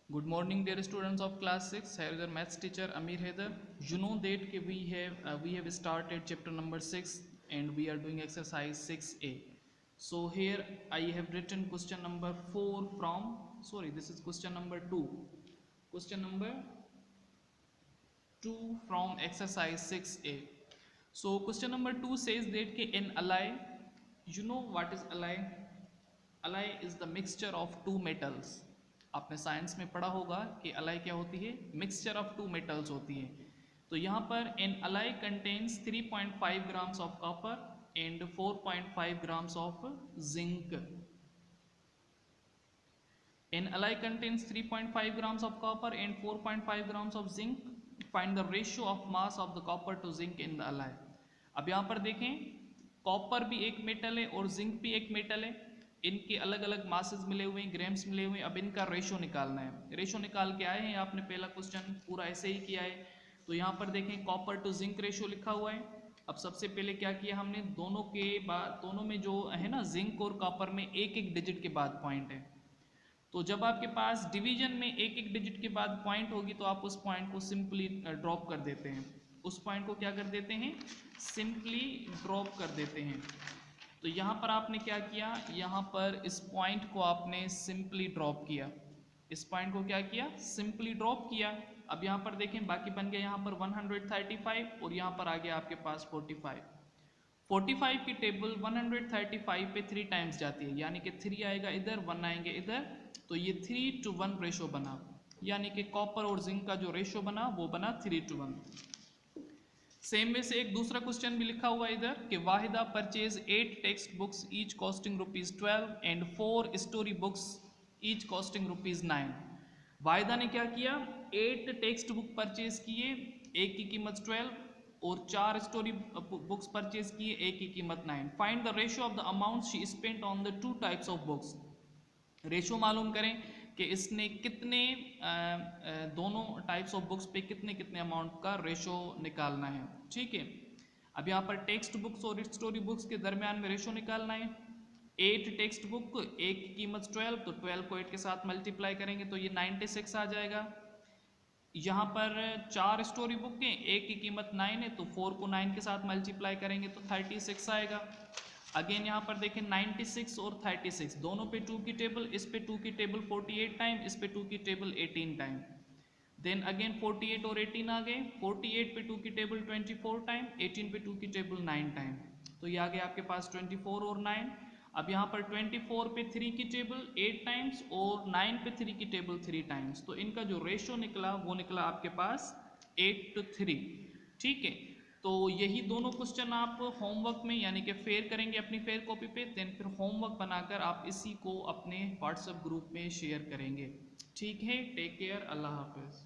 Good morning, dear students of class 6. Here is your maths teacher Amir Haider. You know that we have started chapter number 6 and we are doing exercise 6a. So here I have written question number 4 from, sorry, this is question number 2. Question number 2 from exercise 6a. So question number 2 says that in alloy, you know what is alloy? alloy is the mixture of two metals. आपने science में पढ़ा होगा कि alloy क्या होती है? Mixture of two metals होती है. तो यहाँ पर an alloy contains 3.5 grams of copper and 4.5 grams of zinc. An alloy contains 3.5 grams of copper and 4.5 grams of zinc. Find the ratio of mass of the copper to zinc in the alloy. अब यहाँ पर देखें, copper भी एक metal है और zinc भी एक मेटल है. इनके अलग अलग मासेस मिले हुए हैं, ग्राम्स मिले हुए हैं. अब इनका रेशो निकालना है. रेशो निकाल के आए हैं, आपने पहला क्वेश्चन पूरा ऐसे ही किया है. तो यहाँ पर देखें कॉपर टू जिंक रेशो लिखा हुआ है. अब सबसे पहले क्या किया हमने, दोनों के बाद, दोनों में जो है ना जिंक और कॉपर में एक एक डिजिट के बाद पॉइंट है. तो जब आपके पास डिवीजन में एक एक डिजिट के बाद पॉइंट होगी तो आप उस पॉइंट को सिंपली ड्रॉप कर देते हैं. उस पॉइंट को क्या कर देते हैं? सिंपली ड्रॉप कर देते हैं. तो यहाँ पर आपने क्या किया, यहाँ पर इस पॉइंट को आपने सिंपली ड्रॉप किया. इस पॉइंट को क्या किया? सिंपली ड्रॉप किया. अब यहाँ पर देखें बाकी बन गया यहाँ पर 135 और यहाँ पर आ गया आपके पास 45. 45 की टेबल 135 पे 3 टाइम्स जाती है, यानी कि 3 आएगा इधर, 1 आएंगे इधर. तो ये 3:1 रेशो बना, यानी कि कॉपर और जिंक का जो रेशो बना वो बना 3:1. सेम वे से एक दूसरा क्वेश्चन भी लिखा हुआ है इधर कि Waheeda purchase 8 text books each costing ₹12 and 4 story books each costing ₹9. Waheeda ने क्या किया, 8 टेक्स्ट बुक परचेज किए, एक की कीमत 12 और 4 स्टोरी बुक्स परचेज किए, एक की कीमत 9. Find the ratio of the amount she spent on the 2 types of books. Ratio मालूम करें कि इसने कितने दोनों टाइप्स ऑफ बुक्स पे कितने कितने अमाउंट का रेशो निकालना है. ठीक है. अब यहाँ पर टेक्स्ट बुक्स और स्टोरी बुक्स के दरमियान में रेशो निकालना है. 8 टेक्स्ट बुक, एक की कीमत 12, तो 12 को 8 के साथ मल्टीप्लाई करेंगे तो ये 96 आ जाएगा. यहाँ पर 4 स्टोरी बुक हैं, एक की कीमत 9 है तो 4 को 9 के साथ मल्टीप्लाई करेंगे तो 36 आएगा. अगेन यहाँ पर देखें 96 और 36 दोनों पे 2 की टेबल, इस पे 2 की टेबल 48 टाइम, इस पे 2 की टेबल 18 टाइम. देन अगेन 48 और 18 आ गए, 48 पे 2 की टेबल 24 टाइम, 18 पे 2 की टेबल 9 टाइम. तो ये आ गया आपके पास 24 और 9. अब यहाँ पर 24 पे 3 की टेबल 8 टाइम्स और 9 पे 3 की टेबल 3 टाइम्स. तो इनका जो रेशो निकला वो निकला आपके पास 8:3. ठीक है. तो यही दोनों क्वेश्चन आप होमवर्क में यानी कि फेयर करेंगे अपनी फेयर कॉपी पे. देन फिर होमवर्क बनाकर आप इसी को अपने व्हाट्सएप ग्रुप में शेयर करेंगे. ठीक है. Take care. अल्लाह हाफिज़.